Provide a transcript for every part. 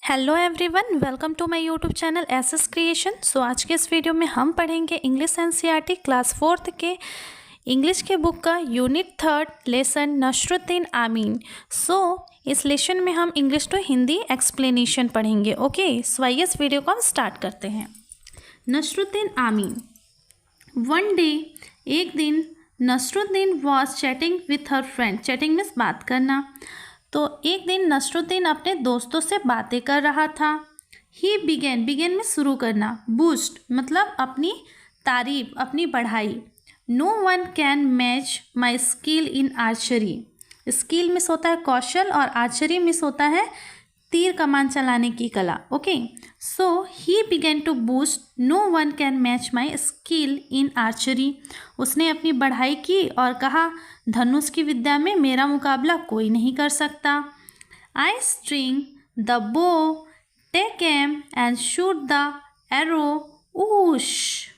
Hello everyone, welcome to my YouTube channel SS creation. So आज के इस video में हम पढ़ेंगे इंग्लिश एनसीईआरटी क्लास 4th के इंग्लिश के बुक का यूनिट 3 लेसन नसरुद्दीन आमीन। इस लेसन में हम इंग्लिश टू हिंदी एक्सप्लेनेशन पढ़ेंगे। ओके, सो आइए इस वीडियो को हम स्टार्ट करते हैं। नसरुद्दीन आमीन। वन डे, एक दिन, Nasruddin was chatting with her friend. Chatting means बात करना। तो एक दिन नसरुद्दीन अपने दोस्तों से बातें कर रहा था। ही बिगेन में शुरू करना, बूस्ट मतलब अपनी तारीफ, अपनी बढ़ाई। No one can match my skill in archery. Skill means होता है कौशल और आर्चरी मिस होता है तीर कमान चलाने की कला। Okay, so he began to boast no one can match my skill in archery. उसने अपनी बढ़ाई की और कहा धनुष की विद्या में मेरा मुकाबला कोई नहीं कर सकता। I string the bow, take aim and shoot the arrow, whoosh.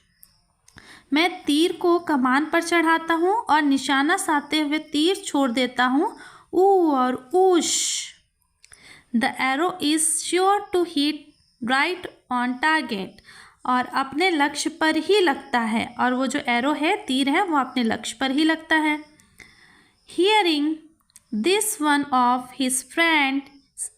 मैं तीर को कमान पर चढ़ाता हूँ और निशाना साधते हुए तीर छोड़ देता हूँ, ऊ और whoosh. The arrow is sure to hit right on target. और अपने लक्ष्य पर ही लगता है, और वो जो एरो है, तीर है, वो अपने लक्ष्य पर ही लगता है। Hearing this, one of his friends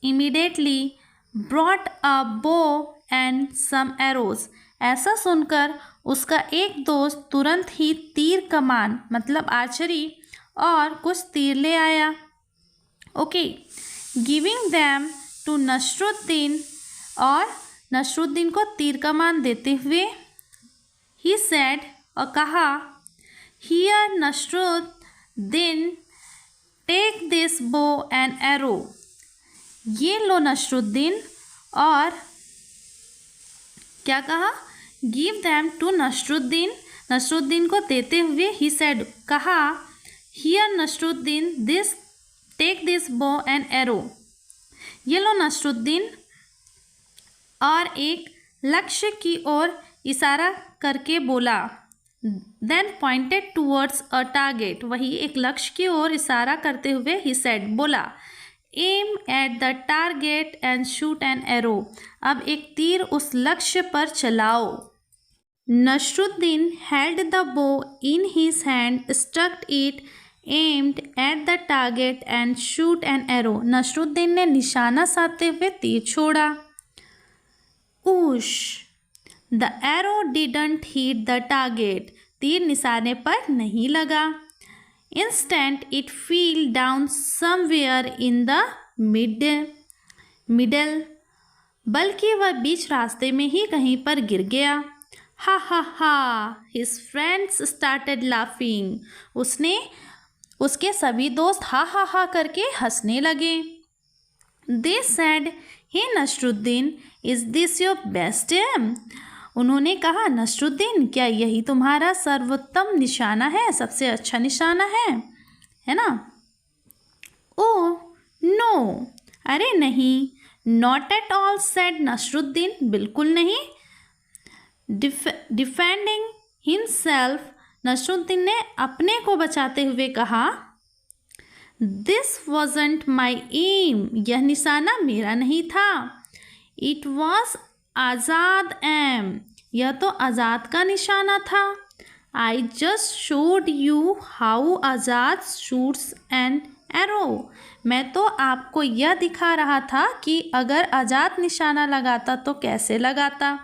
immediately brought a bow and some arrows. ऐसा सुनकर उसका एक दोस्त तुरंत ही तीर कमान मतलब आर्चरी और कुछ तीर ले आया। Okay, giving them to Nasruddin, और नसरुद्दीन को तीर कमान देते हुए ही सेड, और कहा, here Nasruddin, take this bow and arrow. ये लो नसरुद्दीन, और क्या कहा, give them to Nasruddin, Nasruddin को देते हुए ही सेड, कहा, here Nasruddin, this take this bow and arrow. ये लो नसरुद्दीन, और एक लक्ष्य की ओर इशारा करके बोला। Then pointed towards a target, वही एक लक्ष्य की ओर इशारा करते हुए ही सेड, बोला, aim at the target and shoot an arrow. अब एक तीर उस लक्ष्य पर चलाओ। Nasruddin held the bow in his hand, struck it, aimed at the target and shoot an arrow. Nasruddin ने निशाना साधते हुए तीर छोड़ा, whoosh. The arrow didn't hit the target, तीर निशाने पर नहीं लगा। Instant it feel down somewhere in the middle, बल्कि वह बीच रास्ते में ही कहीं पर गिर गया। हा हा हा, हिज फ्रेंड्स स्टार्टेड लाफिंग। उसके सभी दोस्त हा हा हा करके हंसने लगे। They said, hey Nasruddin, is this your best aim. उन्होंने कहा, नसरुद्दीन, क्या यही तुम्हारा सर्वोत्तम निशाना है, सबसे अच्छा निशाना है ना? ओह नो, अरे नहीं। Not at all, said Nasruddin, बिल्कुल नहीं। डिफेंडिंग हिमसेल्फ, नसरुद्दीन ने अपने को बचाते हुए कहा, दिस वॉजंट माई एम, यह निशाना मेरा नहीं था। इट वॉज आज़ाद एम, यह तो आज़ाद का निशाना था। I just showed you how Azad shoots an arrow, मैं तो आपको यह दिखा रहा था कि अगर आज़ाद निशाना लगाता तो कैसे लगाता।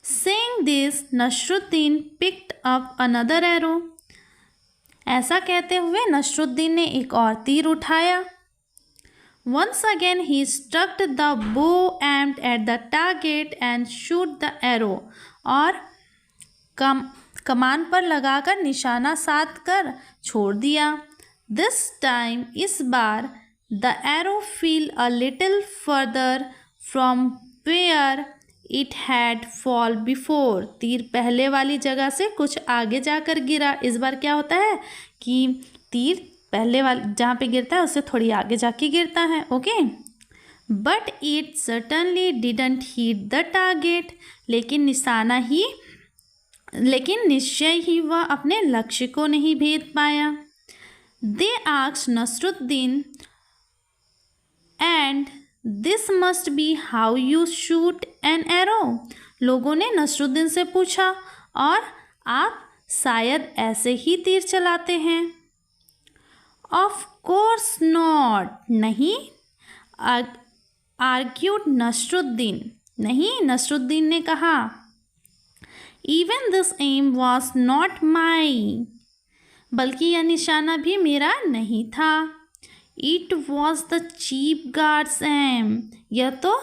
Saying this, Nasruddin picked up another arrow. ऐसा कहते हुए नसरुद्दीन ने एक और तीर उठाया। Once again he struck the bow aimed at the target and shoot the arrow, और कमान पर लगाकर निशाना साध कर छोड़ दिया। This time, इस बार, the arrow fell a little further from where it had fall before, तीर पहले वाली जगह से कुछ आगे जाकर गिरा। इस बार क्या होता है कि तीर पहले वाले जहाँ पे गिरता है उससे थोड़ी आगे जाके गिरता है। Okay, but it certainly didn't hit the target, लेकिन निश्चय ही वह अपने लक्ष्य को नहीं भेद पाया। They asked Nasruddin, and this must be how you shoot an arrow. लोगों ने नसरुद्दीन से पूछा, और आप शायद ऐसे ही तीर चलाते हैं। ऑफ कोर्स नॉट, नहीं, आर्ग्यूड नसरुद्दीन, नहीं, नसरुद्दीन ने कहा। Even this aim was not my, बल्कि यह निशाना भी मेरा नहीं था। It was the chief guard's aim, यह तो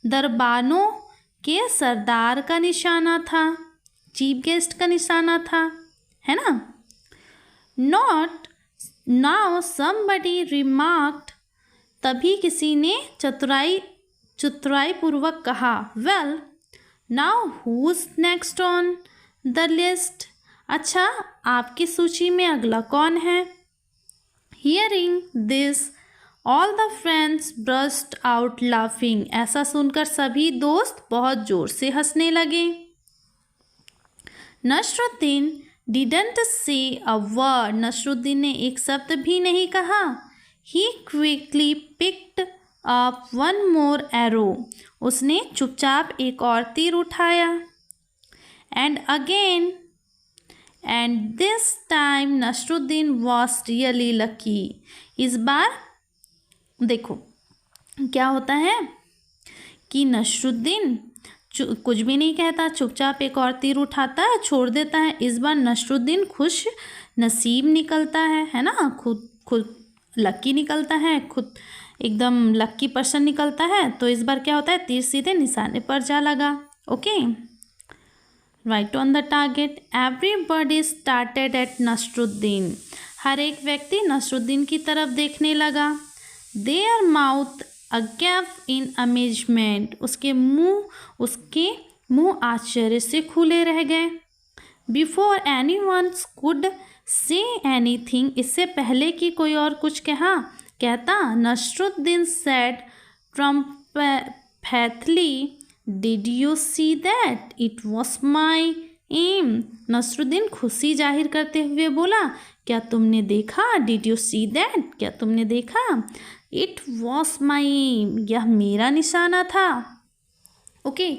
दरबानों के सरदार का निशाना था, चीफ गेस्ट का निशाना था, है ना। नॉट नाउ समबडी रिमार्क्ड, तभी किसी ने चतुराई पूर्वक कहा, well now who's next on the list, अच्छा आपकी सूची में अगला कौन है। Hearing this all the friends burst out laughing, ऐसा सुनकर सभी दोस्त बहुत जोर से हंसने लगे। Nasruddin didn't say a word, Nasruddin ने एक शब्द भी नहीं कहा। He quickly picked up one more arrow, उसने चुपचाप एक और तीर उठाया। And again, and this time Nasruddin was really lucky, इस बार देखो क्या होता है कि नसरुद्दीन कुछ भी नहीं कहता, चुपचाप एक और तीर उठाता है, छोड़ देता है। इस बार नसरुद्दीन खुश नसीब निकलता है ना, खुद लकी निकलता है, खुद एकदम लकी पर्सन निकलता है। तो इस बार क्या होता है, तीर सीधे निशाने पर जा लगा। Okay, right on the target. Everybody started at Nasruddin, हर एक व्यक्ति नसरुद्दीन की तरफ देखने लगा। Their mouth agape in amazement, उसके मुंह आश्चर्य से खुले रह गए। Before any one could say anything, इससे पहले कि कोई और कुछ कहता, Nasruddin said triumphantly, did you see that it was my aim, Nasruddin खुशी जाहिर करते हुए बोला, क्या तुमने देखा, डिड यू सी दैट, क्या तुमने देखा, इट वॉज माई एम, यह मेरा निशाना था। ओके,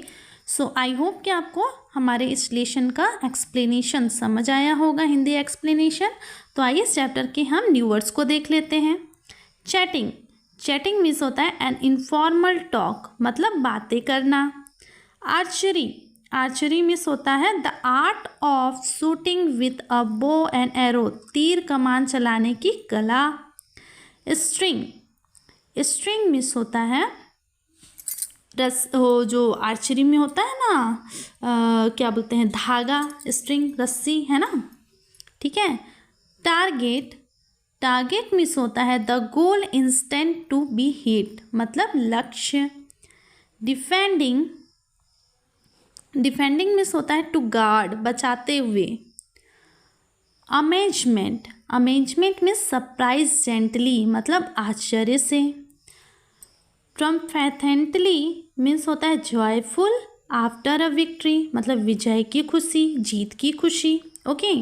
सो आई होप कि आपको हमारे इस लेसन का एक्सप्लेनेशन समझ आया होगा, हिंदी एक्सप्लेनेशन। तो आइए इस चैप्टर के हम न्यू वर्ड्स को देख लेते हैं। चैटिंग, चैटिंग मीन्स होता है एन इनफॉर्मल टॉक, मतलब बातें करना। आर्चरी, आर्चरी मीन्स होता है the art of shooting with a बो एंड एरो, तीर कमान चलाने की कला। स्ट्रिंग, स्ट्रिंग मीन्स होता है जो आर्चरी में होता है ना, क्या बोलते हैं, धागा, स्ट्रिंग, रस्सी, है ना, ठीक है। टारगेट, टारगेट मीन्स होता है the goal intended to be hit, मतलब लक्ष्य। डिफेंडिंग, डिफेंडिंग मीन्स होता है टू गार्ड, बचाते हुए। Amazement, amazement means surprise gently, मतलब आश्चर्य से। ट्रम्पेटेंटली मीन्स होता है जॉयफुल आफ्टर अ विक्ट्री, मतलब विजय की खुशी, जीत की खुशी। ओके,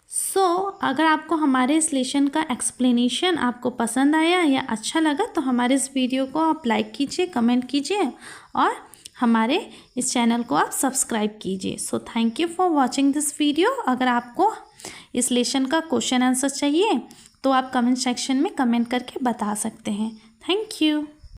सो अगर आपको हमारे इस लेसन का एक्सप्लेनेशन आपको पसंद आया या अच्छा लगा तो हमारे इस वीडियो को आप लाइक कीजिए, कमेंट कीजिए और हमारे इस चैनल को आप सब्सक्राइब कीजिए। So thank you for watching this video. अगर आपको इस लेसन का क्वेश्चन आंसर चाहिए तो आप कमेंट सेक्शन में कमेंट करके बता सकते हैं। Thank you.